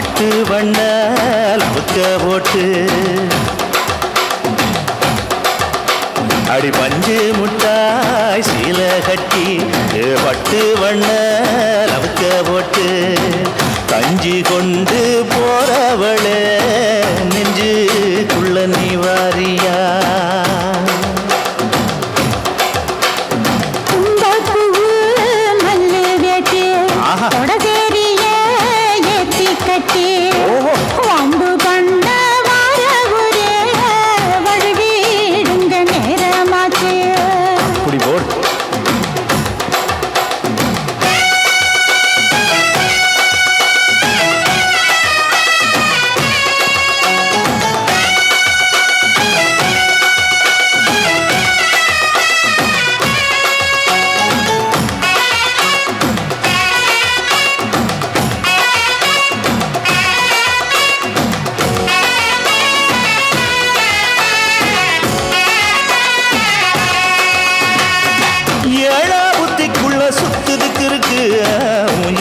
பட்டு வண்ண லவுக்க போட்டு அடி பஞ்சு முட்டாய் சீல கட்டி பட்டு வண்ண லவுக்க போட்டு கஞ்சி கொண்டு போறவளே நெஞ்சுக்குள்ள நீ வாரியா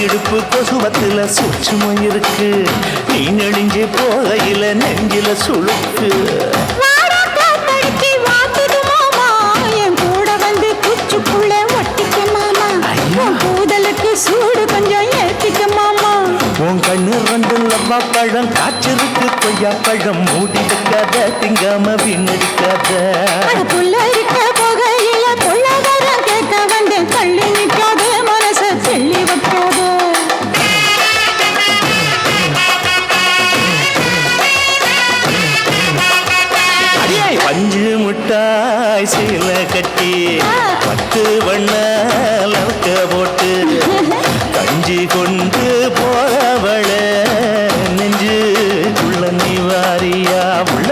இடுப்பு கொசுவத்துல சூட்சுமம் இருக்கு நீ நெளிஞ்சு போகையில நெஞ்சில சுழுக்கு சூடு கொஞ்சம் ஏற்றிக்க மாமா உன் கண்ணு ரெண்டு லவ்வா பழம் காய்ச்சிருக்கு கொய்யா பழம் மூடி வைக்காத திங்காம வீணடிக்காத புள்ள இருக்க போகையில பொள்ளாதாரம் கேட்க வந்து தள்ளி நிற்காத மனச செல்லி வைக்காத பஞ்சு முட்டாய் சீல கட்டி பட்டு வண்ண லவுக்க போட்டு கஞ்சி கொண்டு போறவள நெஞ்சுக்குள்ள நீ வாரியா உள்ள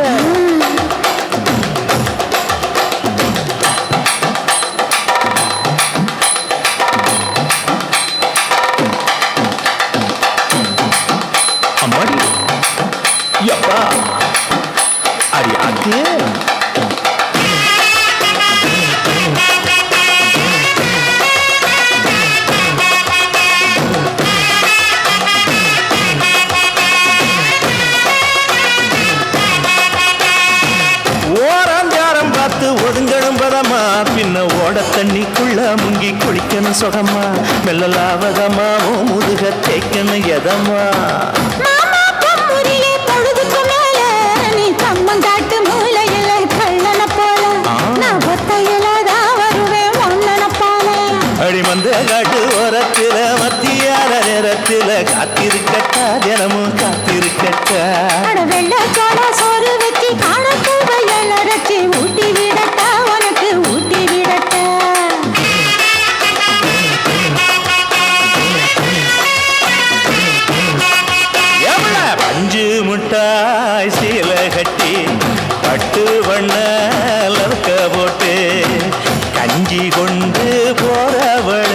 அம்மாடி யப்பா அடி அது ஓராஞ்சாரம் பார்த்து ஒதுங்கணும் பதமா பின்ன ஓட தண்ணிக்குள்ள முங்கி குளிக்கணும் சொகமா மெல்லலாவதமா முதுக தேய்க்கணும் எதமா அடிமந்த காட்டு ஓரத்தில மத்தியான நேரத்தில காத்திருக்கட்டா தினமும் காத்திருக்கட்டா சோறு வச்சு காணக்கூவையலரைச்சி ஊட்டி விடட்டா உனக்கு ஊட்டி விடட்டா எவ்வள பஞ்சு முட்டாய் சீல கட்டி பட்டு வண்ண லவுக்க போட்டு கஞ்சி கொண்டு போறவள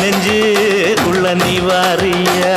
நெஞ்சுக்குள்ள நீ வாரியா